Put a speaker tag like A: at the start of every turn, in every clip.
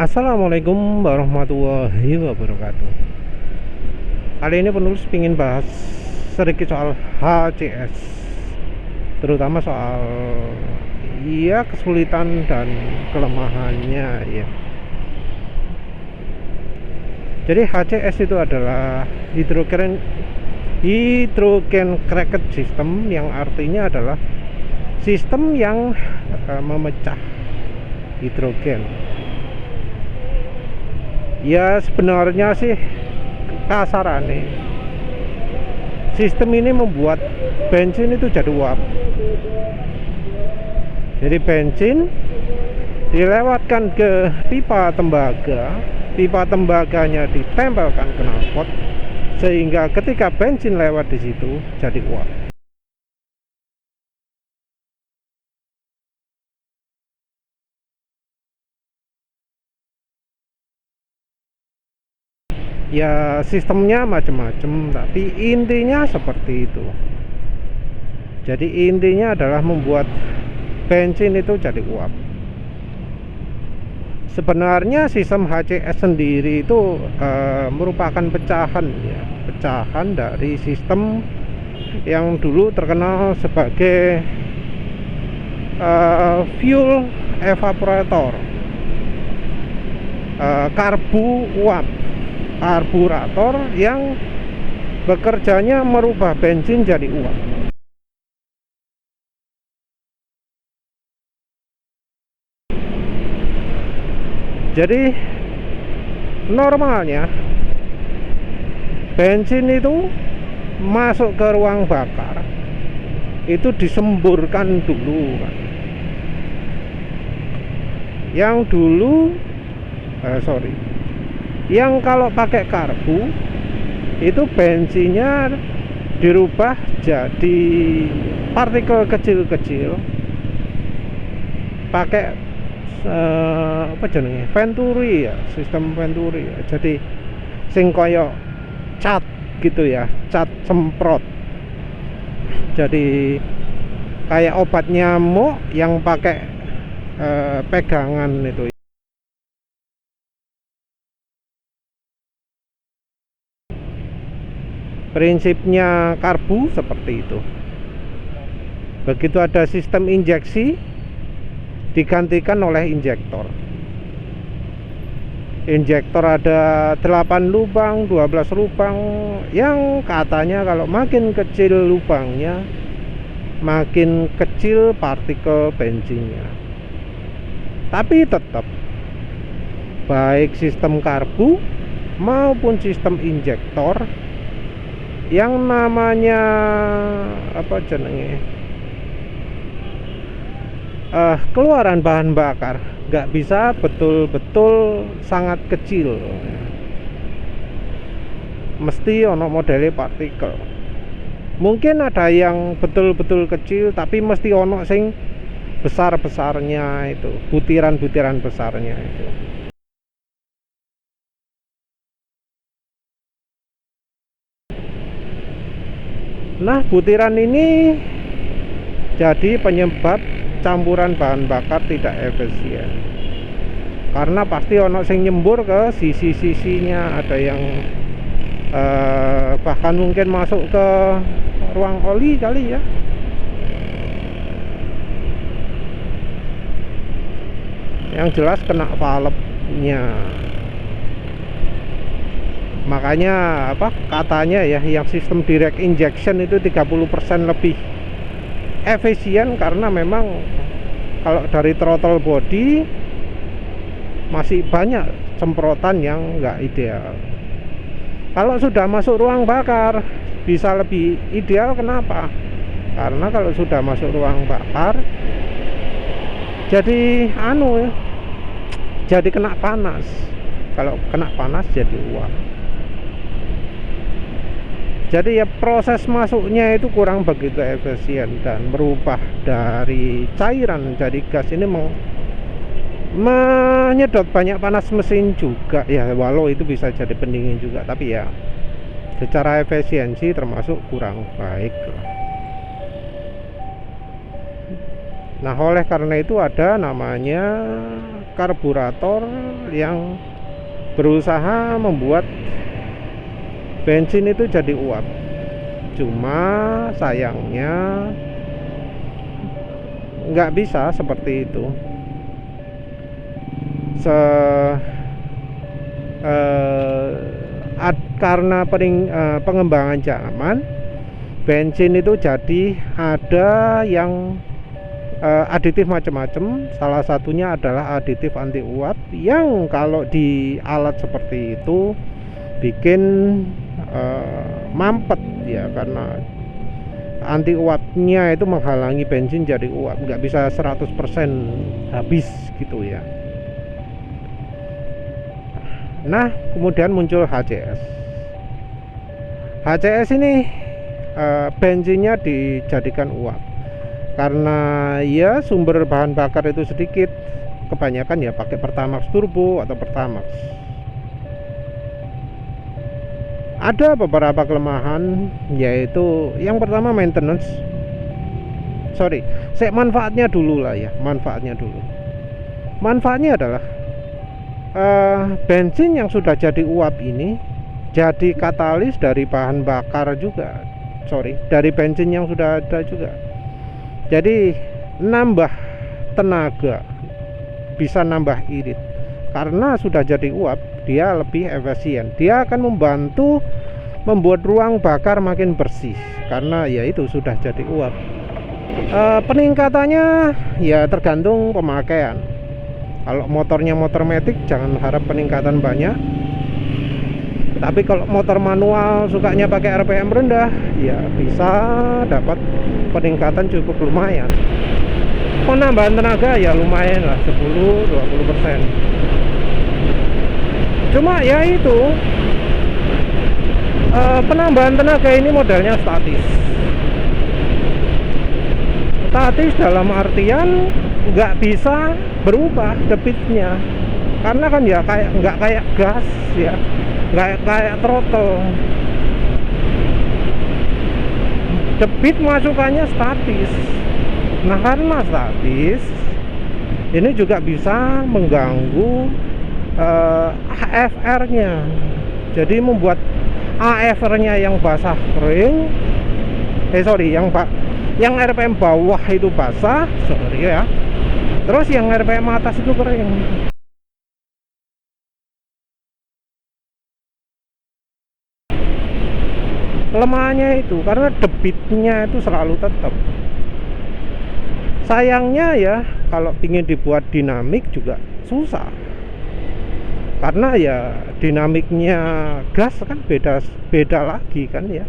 A: Assalamualaikum warahmatullahi wabarakatuh. Kali ini penulis ingin bahas sedikit soal HCS, terutama soal kesulitan dan kelemahannya ya. Jadi HCS itu adalah hydrogen cracked system, yang artinya adalah sistem yang memecah hidrogen. Ya sebenarnya sih kasarannya sistem ini membuat bensin itu jadi uap. Jadi bensin dilewatkan ke pipa tembaga, pipa tembaganya ditempelkan ke knalpot, sehingga ketika bensin lewat di situ jadi uap. Ya sistemnya macam-macam, tapi intinya seperti itu. Jadi intinya adalah membuat bensin itu jadi uap. Sebenarnya sistem HCS sendiri itu merupakan pecahan dari sistem yang dulu terkenal sebagai fuel evaporator, karburator yang bekerjanya merubah bensin jadi uap. Jadi normalnya bensin itu masuk ke ruang bakar itu disemburkan dulu kan. Yang kalau pakai karbu itu bensinnya dirubah jadi partikel kecil-kecil pakai Venturi ya, sistem Venturi ya. Jadi sing koyo cat gitu ya, cat semprot. Jadi kayak obat nyamuk yang pakai pegangan itu. Prinsipnya karbu seperti itu. Begitu ada sistem injeksi, digantikan oleh injektor. Injektor ada 8 lubang, 12 lubang, yang katanya kalau makin kecil lubangnya, makin kecil partikel bensinnya. Tapi tetap baik sistem karbu maupun sistem injektor yang namanya keluaran bahan bakar nggak bisa betul-betul sangat kecil, mesti ono modelnya partikel. Mungkin ada yang betul-betul kecil, tapi mesti ono sing besar-besarnya itu, butiran-butiran besarnya itu. Nah, butiran ini jadi penyebab campuran bahan bakar tidak efisien, karena pasti ono sing nyembur ke sisi-sisinya. Ada yang bahkan mungkin masuk ke ruang oli kali ya. Yang jelas kena valve-nya. Makanya katanya ya, yang sistem direct injection itu 30% lebih efisien, karena memang kalau dari throttle body masih banyak semprotan yang enggak ideal. Kalau sudah masuk ruang bakar bisa lebih ideal. Kenapa? Karena kalau sudah masuk ruang bakar jadi jadi kena panas. Kalau kena panas jadi uap. Jadi ya proses masuknya itu kurang begitu efisien, dan merubah dari cairan jadi gas ini menyedot banyak panas mesin juga ya, walau itu bisa jadi pendingin juga, tapi ya secara efisiensi termasuk kurang baik. Nah, oleh karena itu ada namanya karburator yang berusaha membuat bensin itu jadi uap. Cuma sayangnya nggak bisa seperti itu. Karena pengembangan zaman, bensin itu jadi ada yang aditif macam-macam. Salah satunya adalah aditif anti uap yang kalau di alat seperti itu bikin mampet ya, karena anti uapnya itu menghalangi bensin jadi uap, nggak bisa 100% habis gitu ya. Nah, kemudian muncul HCS. HCS ini bensinnya dijadikan uap karena ya sumber bahan bakar itu sedikit, kebanyakan ya pakai Pertamax turbo atau Pertamax. Ada beberapa kelemahan, yaitu yang pertama maintenance. Saya manfaatnya dulu lah ya, manfaatnya dulu. Manfaatnya adalah bensin yang sudah jadi uap ini jadi katalis dari bahan bakar juga. Dari bensin yang sudah ada juga. Jadi nambah tenaga, bisa nambah irit. Karena sudah jadi uap, dia lebih efisien. Dia akan membantu membuat ruang bakar makin bersih karena ya itu sudah jadi uap. Peningkatannya ya tergantung pemakaian. Kalau motornya motor matic jangan harap peningkatan banyak. Tapi kalau motor manual sukanya pakai RPM rendah, ya bisa dapat peningkatan cukup lumayan. Penambahan tenaga ya lumayan lah, 10-20%. Cuma ya itu penambahan tenaga ini modelnya statis. Statis dalam artian nggak bisa berubah debitnya, karena kan ya nggak kayak gas ya, nggak kayak throttle. Debit masukannya statis. Nah, karena statis ini juga bisa mengganggu AFR-nya. Jadi membuat AFR-nya yang basah kering, yang RPM bawah itu basah, ya. Terus yang RPM atas itu kering. Kelemahannya itu karena debitnya itu selalu tetap. Sayangnya ya kalau ingin dibuat dinamik juga susah. Karena ya dinamiknya gas kan beda lagi kan ya.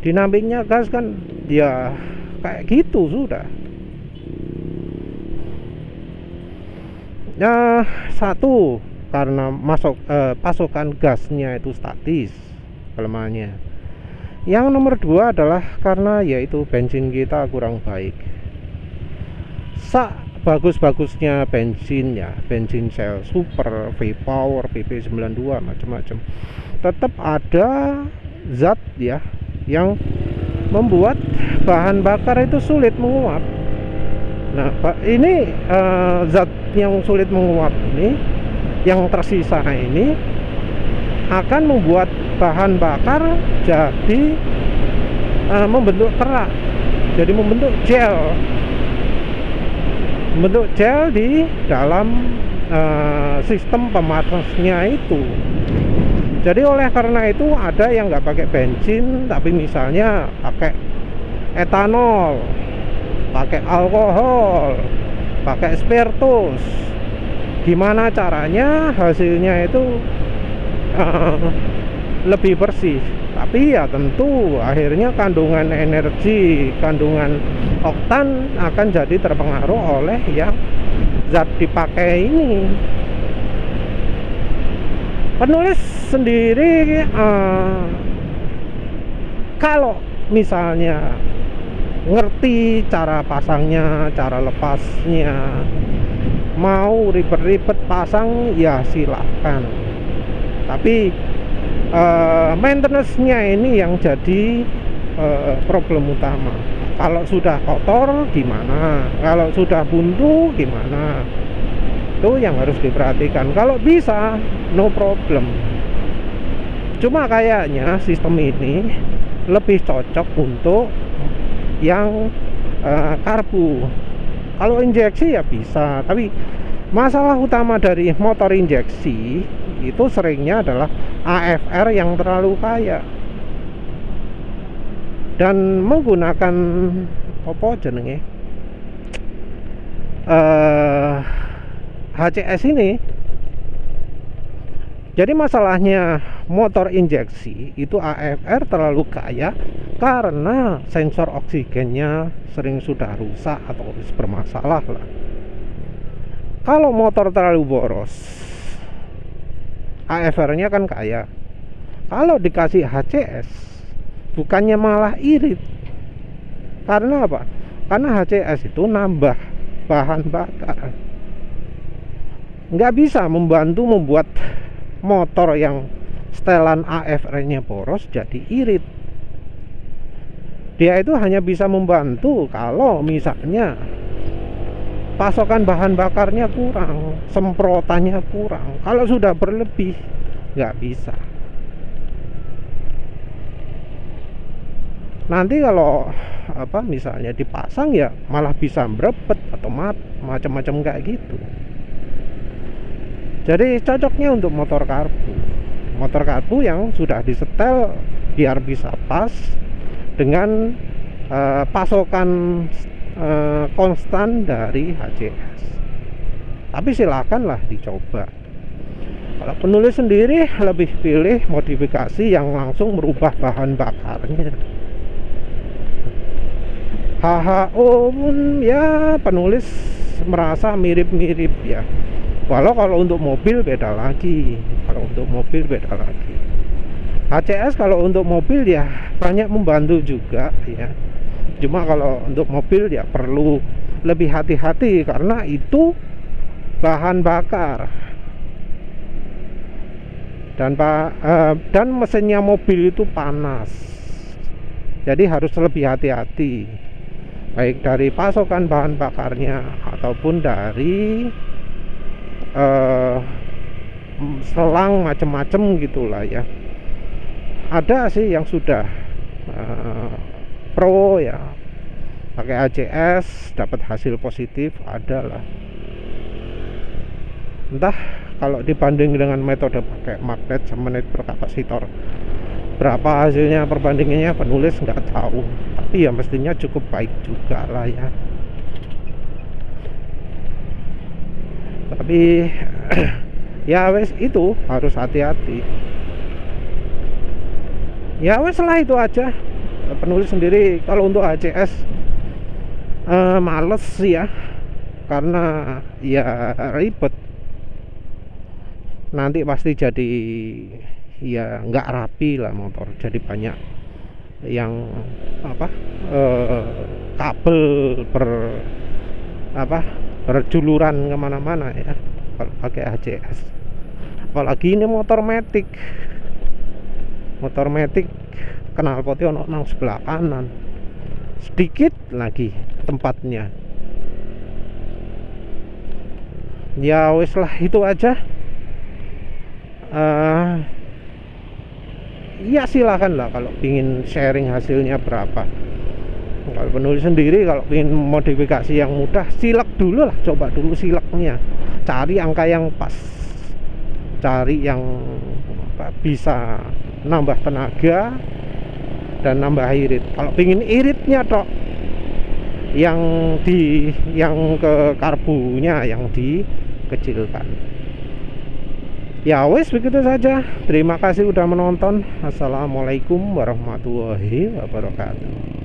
A: Dinamiknya gas kan ya kayak gitu sudah. Nah, satu karena pasokan gasnya itu statis, kelemahannya. Yang nomor dua adalah karena yaitu bensin kita kurang baik. Bagus-bagusnya bensin ya, bensin Shell Super, V-Power, PP92 macam-macam, tetap ada zat ya yang membuat bahan bakar itu sulit menguap. Nah, ini zat yang sulit menguap ini, yang tersisa ini akan membuat bahan bakar jadi membentuk kerak, jadi membentuk gel di dalam sistem pemanasnya itu. Jadi oleh karena itu ada yang nggak pakai bensin, tapi misalnya pakai etanol, pakai alkohol, pakai spiritus. Gimana caranya hasilnya itu lebih bersih? Tapi ya tentu akhirnya kandungan energi, kandungan oktan akan jadi terpengaruh oleh yang zat dipakai ini. Penulis sendiri kalau misalnya ngerti cara pasangnya, cara lepasnya, mau ribet-ribet pasang ya silahkan. Tapi maintenance-nya ini yang jadi problem utama. Kalau sudah kotor gimana, kalau sudah buntu gimana, itu yang harus diperhatikan. Kalau bisa no problem, cuma kayaknya sistem ini lebih cocok untuk yang karbu. Kalau injeksi ya bisa, tapi masalah utama dari motor injeksi itu seringnya adalah AFR yang terlalu kaya dan menggunakan apa jenenge HCS ini. Jadi masalahnya motor injeksi itu AFR terlalu kaya karena sensor oksigennya sering sudah rusak atau bermasalah lah. Kalau motor terlalu boros, AFR-nya kan kaya. Kalau dikasih HCS, bukannya malah irit. Karena apa? Karena HCS itu nambah bahan bakar. Nggak bisa membantu membuat motor yang setelan AFR-nya boros jadi irit. Dia itu hanya bisa membantu kalau misalnya pasokan bahan bakarnya kurang, semprotannya kurang. Kalau sudah berlebih nggak bisa. Nanti kalau apa misalnya dipasang ya malah bisa merebet atau macam-macam kayak gitu. Jadi cocoknya untuk motor karbu yang sudah disetel biar bisa pas dengan pasokan konstan dari HCS. Tapi silakanlah dicoba. Kalau penulis sendiri lebih pilih modifikasi yang langsung merubah bahan bakarnya. HHO pun ya penulis merasa mirip-mirip ya. Walau kalau untuk mobil beda lagi. HCS kalau untuk mobil ya banyak membantu juga ya. Cuma kalau untuk mobil ya perlu lebih hati-hati karena itu bahan bakar. Dan mesinnya mobil itu panas. Jadi harus lebih hati-hati. Baik dari pasokan bahan bakarnya ataupun dari selang macam-macam gitulah ya. Ada sih yang sudah pro ya pakai ACS dapat hasil positif, ada lah. Entah kalau dibanding dengan metode pakai magnet sama magnet kapasitor berapa hasilnya, perbandingannya penulis nggak tahu, tapi ya mestinya cukup baik juga lah ya. Tapi ya wes itu harus hati-hati. Ya wes lah itu aja. Penulis sendiri kalau untuk HCS males ya, karena ya ribet. Nanti pasti jadi ya nggak rapi lah motor, jadi banyak yang apa kabel berjuluran kemana-mana ya kalau pakai HCS. Apalagi ini motor matic knalpotnya ono nang sebelah kanan, sedikit lagi tempatnya. Ya wis lah itu aja. Ya silakan lah kalau ingin sharing hasilnya berapa. Kalau penulis sendiri kalau ingin modifikasi yang mudah, silek dulu lah, coba dulu sileknya, cari angka yang pas, cari yang bisa nambah tenaga dan nambah irit. Kalau ingin iritnya tok yang ke karbunya yang dikecilkan. Ya wes begitu saja. Terima kasih udah menonton. Assalamualaikum warahmatullahi wabarakatuh.